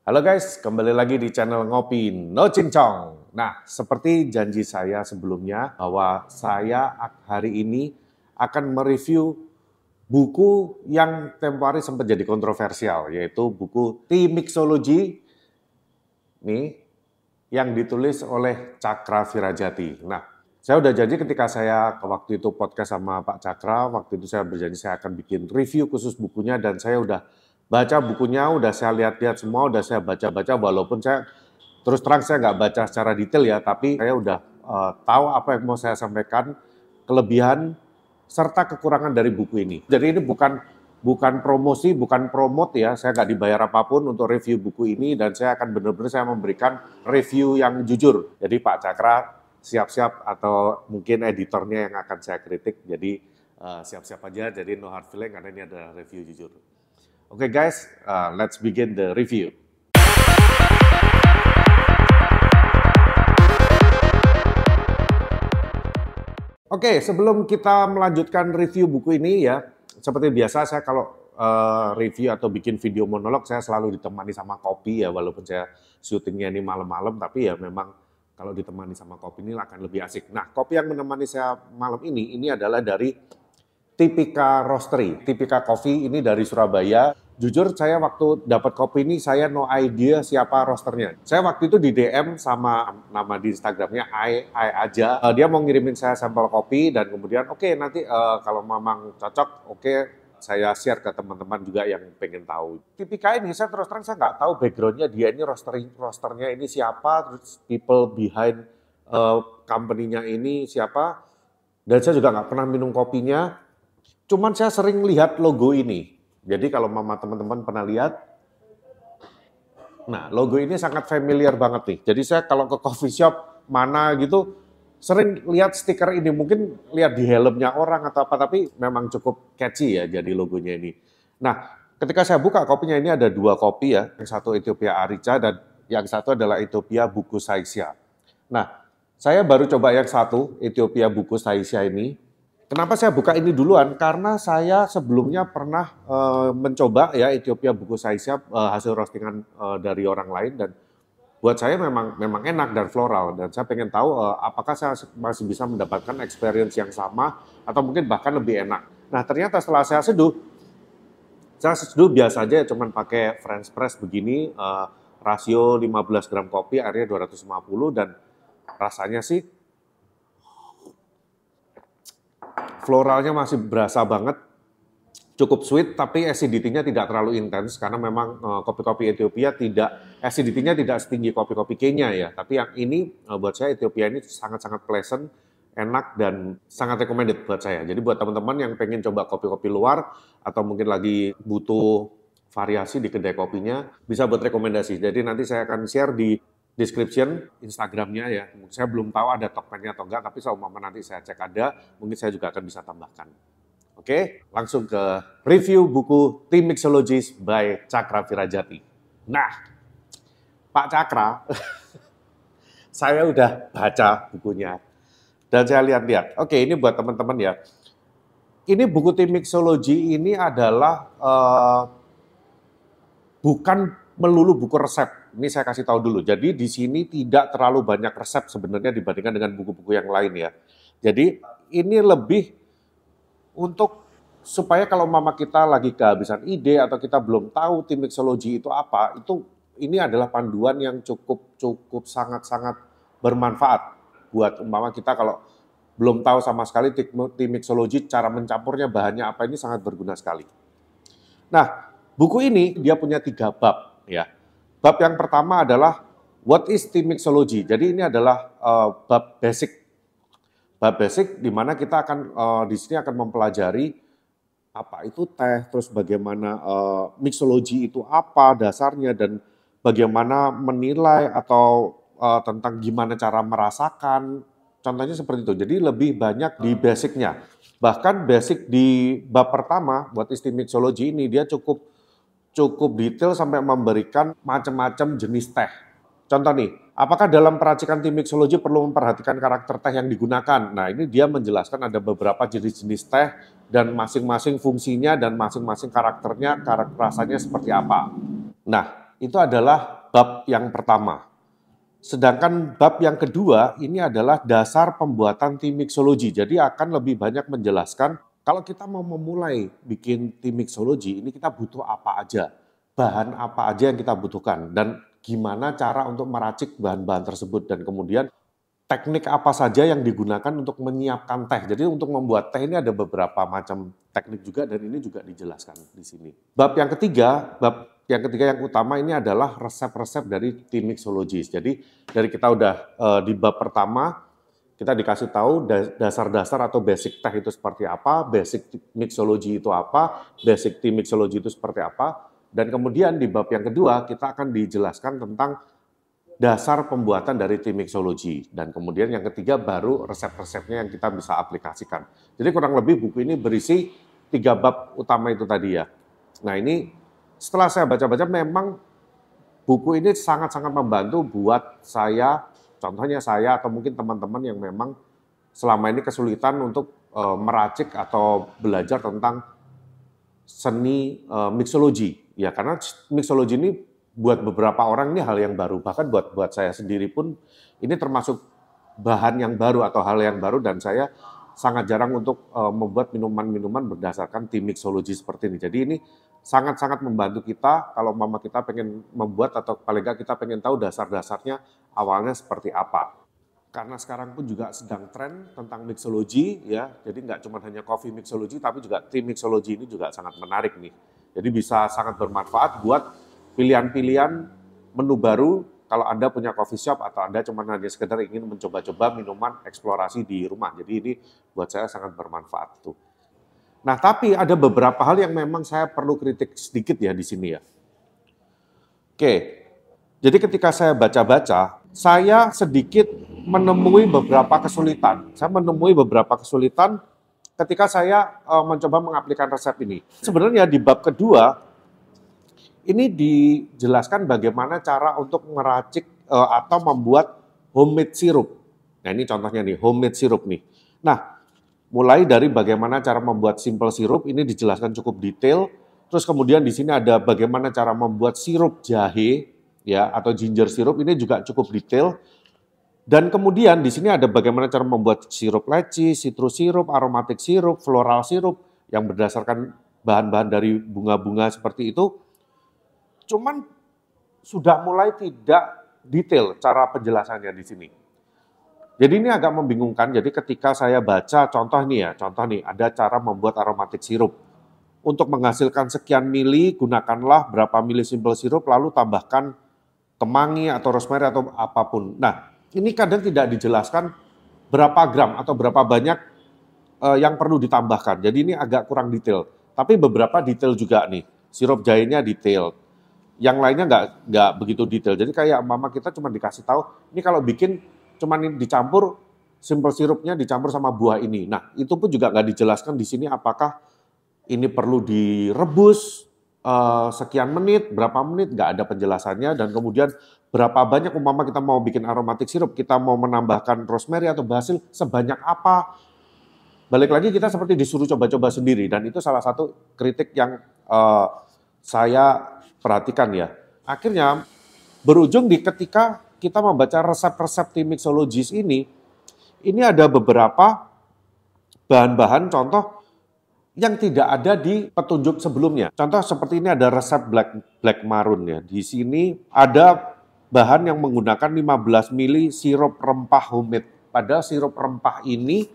Halo guys, kembali lagi di channel Ngopi No Cincong. Nah, seperti janji saya sebelumnya bahwa saya hari ini akan mereview buku yang tempo hari sempat jadi kontroversial, yaitu buku The Mixology nih yang ditulis oleh Cakra Virajati. Nah, saya udah janji ketika saya waktu itu podcast sama Pak Cakra, waktu itu saya berjanji saya akan bikin review khusus bukunya dan saya udah baca bukunya, udah saya lihat-lihat semua, udah saya baca-baca walaupun saya terus terang saya nggak baca secara detail ya, tapi saya udah tahu apa yang mau saya sampaikan, kelebihan serta kekurangan dari buku ini. Jadi ini bukan promosi, bukan promote ya, saya nggak dibayar apapun untuk review buku ini dan saya akan benar-benar saya memberikan review yang jujur. Jadi Pak Cakra siap-siap atau mungkin editornya yang akan saya kritik, jadi siap-siap aja, jadi no hard feeling karena ini adalah review jujur. Oke guys, let's begin the review. Oke, sebelum kita melanjutkan review buku ini ya, seperti biasa saya kalau review atau bikin video monolog saya selalu ditemani sama kopi ya, walaupun saya syutingnya ini malam-malam, tapi ya memang kalau ditemani sama kopi ini akan lebih asik. Nah, kopi yang menemani saya malam ini adalah dari Tipika Roastery, Tipika Coffee ini dari Surabaya. Jujur saya waktu dapat kopi ini saya no idea siapa roasternya. Saya waktu itu di DM sama nama di Instagramnya I aja. Dia mau ngirimin saya sampel kopi dan kemudian oke, nanti kalau memang cocok oke, saya share ke teman-teman juga yang pengen tahu. Tipika ini saya terus terang saya nggak tahu backgroundnya dia ini roasternya ini siapa, terus people behind company-nya ini siapa. Dan saya juga nggak pernah minum kopinya. Cuman saya sering lihat logo ini. Jadi kalau mama teman-teman pernah lihat, nah logo ini sangat familiar banget nih. Jadi saya kalau ke coffee shop mana gitu, sering lihat stiker ini. Mungkin lihat di helmnya orang atau apa, tapi memang cukup catchy ya jadi logonya ini. Nah ketika saya buka kopinya ini ada dua kopi ya. Yang satu Ethiopia Arica dan yang satu adalah Ethiopia Buku Saisya. Nah saya baru coba yang satu Ethiopia Buku Saisya ini. Kenapa saya buka ini duluan? Karena saya sebelumnya pernah mencoba ya Ethiopia Buku Saisya hasil roastingan dari orang lain dan buat saya memang enak dan floral dan saya pengen tahu apakah saya masih bisa mendapatkan experience yang sama atau mungkin bahkan lebih enak. Nah ternyata setelah saya seduh biasa aja cuman pakai French press begini rasio 15 gram kopi airnya 250 dan rasanya sih floralnya masih berasa banget, cukup sweet, tapi acidity-nya tidak terlalu intens karena memang kopi-kopi Ethiopia acidity-nya tidak setinggi kopi-kopi Kenya ya. Tapi yang ini buat saya Ethiopia ini sangat-sangat pleasant, enak dan sangat recommended buat saya. Jadi buat teman-teman yang pengen coba kopi-kopi luar atau mungkin lagi butuh variasi di kedai kopinya, bisa buat rekomendasi. Jadi nanti saya akan share di description Instagramnya ya. Saya belum tahu ada toppennya atau enggak, tapi seumpama nanti saya cek ada, mungkin saya juga akan bisa tambahkan. Oke, langsung ke review buku The Mixologist by Cakra Virajati. Nah, Pak Cakra, saya udah baca bukunya dan saya lihat-lihat. Oke, ini buat teman-teman ya. Ini buku The Mixology ini adalah bukan melulu buku resep. Ini saya kasih tahu dulu. Jadi di sini tidak terlalu banyak resep sebenarnya dibandingkan dengan buku-buku yang lain ya. Jadi ini lebih untuk supaya kalau mama kita lagi kehabisan ide atau kita belum tahu The Mixology itu apa, ini adalah panduan yang cukup sangat-sangat bermanfaat buat mama kita kalau belum tahu sama sekali The Mixology, cara mencampurnya, bahannya apa, ini sangat berguna sekali. Nah, buku ini dia punya 3 bab ya. Bab yang pertama adalah what is The Mixology. Jadi ini adalah bab basic. Bab basic di mana kita akan di sini akan mempelajari apa itu teh, terus bagaimana mixology itu apa dasarnya dan bagaimana menilai atau tentang gimana cara merasakan. Contohnya seperti itu. Jadi lebih banyak di basicnya. Bahkan basic di bab pertama what is The Mixology ini dia cukup detail sampai memberikan macam-macam jenis teh. Contoh nih, apakah dalam peracikan The Mixology perlu memperhatikan karakter teh yang digunakan? Nah, ini dia menjelaskan ada beberapa jenis-jenis teh dan masing-masing fungsinya dan masing-masing karakternya, rasanya seperti apa. Nah, itu adalah bab yang pertama. Sedangkan bab yang kedua ini adalah dasar pembuatan tim mixology. Jadi akan lebih banyak menjelaskan kalau kita mau memulai bikin tim mixology ini kita butuh apa aja, bahan apa aja yang kita butuhkan, dan gimana cara untuk meracik bahan-bahan tersebut, dan kemudian teknik apa saja yang digunakan untuk menyiapkan teh. Jadi untuk membuat teh ini ada beberapa macam teknik juga, dan ini juga dijelaskan di sini. Bab yang ketiga yang utama ini adalah resep-resep dari tim mixologist. Jadi dari kita udah di bab pertama kita dikasih tahu dasar-dasar atau basic teh itu seperti apa, basic mixology itu apa, basic tim mixology itu seperti apa, dan kemudian di bab yang kedua kita akan dijelaskan tentang dasar pembuatan dari tim mixology, dan kemudian yang ketiga baru resep-resepnya yang kita bisa aplikasikan. Jadi kurang lebih buku ini berisi 3 bab utama itu tadi ya. Nah ini setelah saya baca-baca memang buku ini sangat-sangat membantu buat saya, contohnya saya atau mungkin teman-teman yang memang selama ini kesulitan untuk meracik atau belajar tentang seni mixology. Ya karena mixology ini buat beberapa orang ini hal yang baru, bahkan buat saya sendiri pun ini termasuk bahan yang baru atau hal yang baru, dan saya sangat jarang untuk membuat minuman-minuman berdasarkan tim mixology seperti ini. Jadi ini sangat-sangat membantu kita kalau mama kita pengen membuat atau paling nggak kita pengen tahu dasar-dasarnya awalnya seperti apa. Karena sekarang pun juga sedang tren tentang mixology ya, jadi nggak cuma hanya coffee mixology tapi juga tim mixology ini juga sangat menarik nih. Jadi bisa sangat bermanfaat buat pilihan-pilihan menu baru kalau Anda punya coffee shop atau Anda cuma hanya sekedar ingin mencoba-coba minuman eksplorasi di rumah. Jadi ini buat saya sangat bermanfaat tuh. Nah, tapi ada beberapa hal yang memang saya perlu kritik sedikit ya di sini ya. Oke, jadi ketika saya baca-baca, saya sedikit menemui beberapa kesulitan. Saya menemui beberapa kesulitan ketika saya mencoba mengaplikasikan resep ini. Sebenarnya di bab kedua, ini dijelaskan bagaimana cara untuk meracik atau membuat homemade syrup. Nah ini contohnya nih, homemade syrup nih. Nah, mulai dari bagaimana cara membuat simple syrup, ini dijelaskan cukup detail. Terus kemudian di sini ada bagaimana cara membuat sirup jahe, ya atau ginger syrup, ini juga cukup detail. Dan kemudian di sini ada bagaimana cara membuat sirup leci, citrus syrup, aromatic syrup, floral syrup, yang berdasarkan bahan-bahan dari bunga-bunga seperti itu. Cuman sudah mulai tidak detail cara penjelasannya di sini. Jadi ini agak membingungkan. Jadi ketika saya baca contoh nih ada cara membuat aromatic syrup. Untuk menghasilkan sekian mili, gunakanlah berapa mili simple syrup, lalu tambahkan kemangi atau rosemary atau apapun. Nah, ini kadang tidak dijelaskan berapa gram atau berapa banyak yang perlu ditambahkan. Jadi ini agak kurang detail. Tapi beberapa detail juga nih. Sirup jahenya detail. Yang lainnya nggak begitu detail. Jadi kayak mama kita cuma dikasih tahu, ini kalau bikin cuma dicampur simple sirupnya dicampur sama buah ini. Nah itu pun juga nggak dijelaskan di sini apakah ini perlu direbus sekian menit, berapa menit, nggak ada penjelasannya. Dan kemudian berapa banyak umpama kita mau bikin aromatic syrup, kita mau menambahkan rosemary atau basil sebanyak apa. Balik lagi kita seperti disuruh coba-coba sendiri, dan itu salah satu kritik yang saya perhatikan ya. Akhirnya berujung di ketika kita membaca resep-resep tim mixologist ini ada beberapa bahan-bahan contoh yang tidak ada di petunjuk sebelumnya. Contoh seperti ini ada resep black maroon ya. Di sini ada bahan yang menggunakan 15 ml sirup rempah homemade. Padahal sirup rempah ini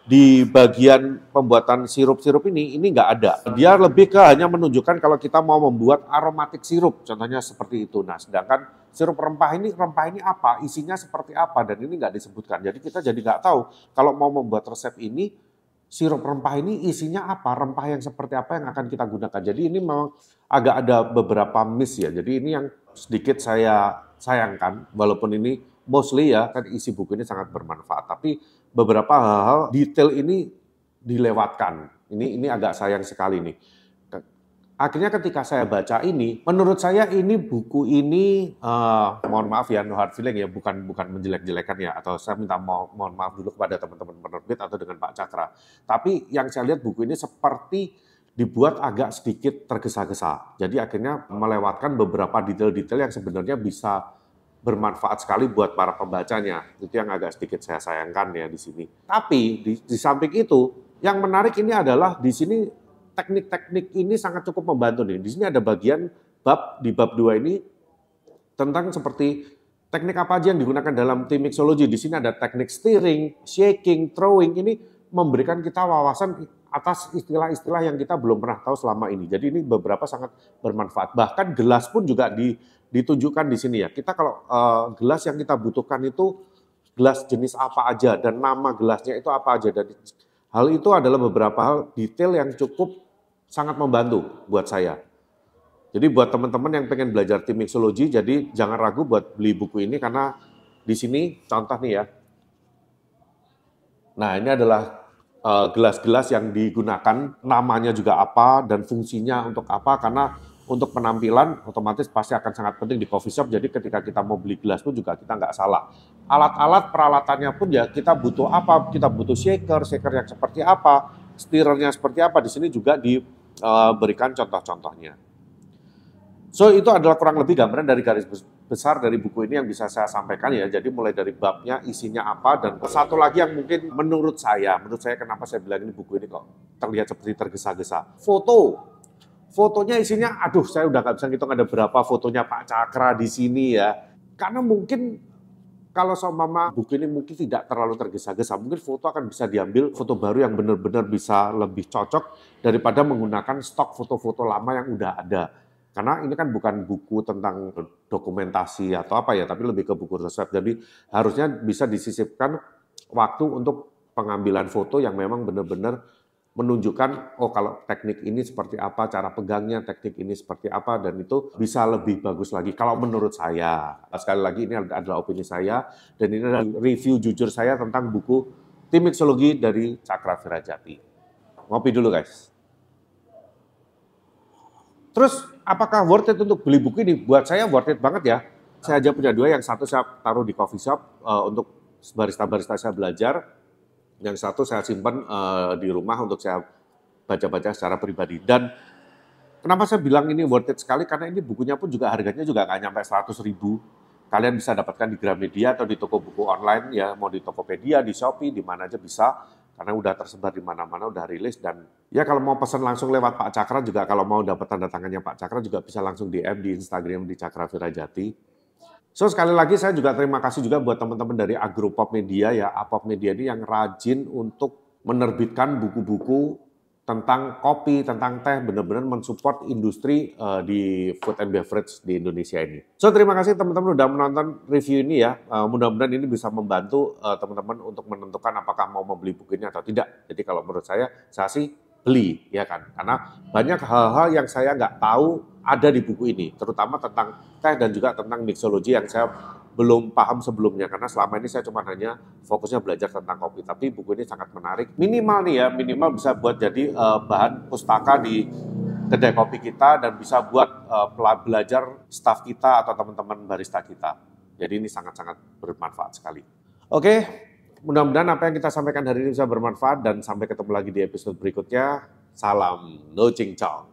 di bagian pembuatan sirup-sirup ini nggak ada. Dia lebih ke hanya menunjukkan kalau kita mau membuat aromatic sirup, contohnya seperti itu. Nah, sedangkan sirup rempah ini apa, isinya seperti apa, dan ini nggak disebutkan. Jadi kita jadi nggak tahu kalau mau membuat resep ini, sirup rempah ini isinya apa, rempah yang seperti apa yang akan kita gunakan. Jadi ini memang agak ada beberapa miss ya. Jadi ini yang sedikit saya sayangkan, walaupun ini mostly ya, kan isi buku ini sangat bermanfaat. Tapi beberapa hal-hal detail ini dilewatkan. Ini agak sayang sekali nih. Akhirnya ketika saya baca ini, menurut saya ini buku ini, mohon maaf ya, no hard feeling ya, bukan menjelek-jelekan ya, atau saya minta mohon maaf dulu kepada teman-teman penerbit atau dengan Pak Cakra. Tapi yang saya lihat buku ini seperti dibuat agak sedikit tergesa-gesa. Jadi akhirnya melewatkan beberapa detail-detail yang sebenarnya bisa bermanfaat sekali buat para pembacanya. Itu yang agak sedikit saya sayangkan ya di sini. Tapi di samping itu, yang menarik ini adalah di sini teknik-teknik ini sangat cukup membantu nih. Di sini ada bagian di bab 2 ini tentang seperti teknik apa aja yang digunakan dalam tim mixology. Di sini ada teknik steering, shaking, throwing. Ini memberikan kita wawasan atas istilah-istilah yang kita belum pernah tahu selama ini. Jadi ini beberapa sangat bermanfaat. Bahkan gelas pun juga ditunjukkan di sini ya. Kita kalau gelas yang kita butuhkan itu gelas jenis apa aja dan nama gelasnya itu apa aja. Dan hal itu adalah beberapa hal detail yang cukup sangat membantu buat saya. Jadi buat teman-teman yang pengen belajar tim mixology, jadi jangan ragu buat beli buku ini karena di sini contoh nih ya. Nah ini adalah gelas-gelas yang digunakan, namanya juga apa dan fungsinya untuk apa, karena untuk penampilan otomatis pasti akan sangat penting di coffee shop, jadi ketika kita mau beli gelas pun juga kita nggak salah. Alat-alat peralatannya pun ya kita butuh apa, kita butuh shaker yang seperti apa, stirrernya seperti apa, di sini juga diberikan contoh-contohnya. So itu adalah kurang lebih gambaran dari garis besar dari buku ini yang bisa saya sampaikan ya. Jadi mulai dari babnya, isinya apa, dan satu lagi yang mungkin menurut saya kenapa saya bilang ini buku ini kok terlihat seperti tergesa-gesa. Fotonya isinya, aduh saya udah nggak bisa ngitung ada berapa fotonya Pak Cakra di sini ya. Karena mungkin kalau seumpama buku ini mungkin tidak terlalu tergesa-gesa, mungkin foto akan bisa diambil foto baru yang benar-benar bisa lebih cocok daripada menggunakan stok foto-foto lama yang udah ada. Karena ini kan bukan buku tentang dokumentasi atau apa ya, tapi lebih ke buku resep. Jadi harusnya bisa disisipkan waktu untuk pengambilan foto yang memang benar-benar menunjukkan, oh kalau teknik ini seperti apa, cara pegangnya, teknik ini seperti apa, dan itu bisa lebih bagus lagi. Kalau menurut saya, sekali lagi ini adalah opini saya, dan ini adalah review jujur saya tentang buku Tim Mixology dari Cakra Virajati. Ngopi dulu guys. Terus apakah worth it untuk beli buku ini? Buat saya worth it banget ya. Saya aja punya dua, yang satu saya taruh di coffee shop untuk barista-barista saya belajar. Yang satu saya simpan di rumah untuk saya baca-baca secara pribadi. Dan kenapa saya bilang ini worth it sekali? Karena ini bukunya pun juga harganya juga nggak nyampe 100.000. Kalian bisa dapatkan di Gramedia atau di toko buku online ya, mau di Tokopedia, di Shopee, di mana aja bisa. Karena udah tersebar di mana-mana, udah rilis, dan ya kalau mau pesan langsung lewat Pak Cakra juga, kalau mau dapat tanda tangannya Pak Cakra juga bisa langsung DM di Instagram di Cakra Virajati. So sekali lagi saya juga terima kasih juga buat teman-teman dari Agropop Media ya, Apop Media ini yang rajin untuk menerbitkan buku-buku tentang kopi, tentang teh, benar-benar mensupport industri di food and beverage di Indonesia ini. So terima kasih teman-teman udah menonton review ini ya. Mudah-mudahan ini bisa membantu teman-teman untuk menentukan apakah mau membeli buku ini atau tidak. Jadi kalau menurut saya sih beli ya kan. Karena banyak hal-hal yang saya nggak tahu ada di buku ini, terutama tentang teh dan juga tentang mixology yang saya belum paham sebelumnya, karena selama ini saya cuma hanya fokusnya belajar tentang kopi. Tapi buku ini sangat menarik, minimal nih ya, minimal bisa buat jadi bahan pustaka di kedai kopi kita dan bisa buat belajar staff kita atau teman-teman barista kita. Jadi ini sangat-sangat bermanfaat sekali. Oke, mudah-mudahan apa yang kita sampaikan hari ini bisa bermanfaat, dan sampai ketemu lagi di episode berikutnya. Salam No Ching Chong.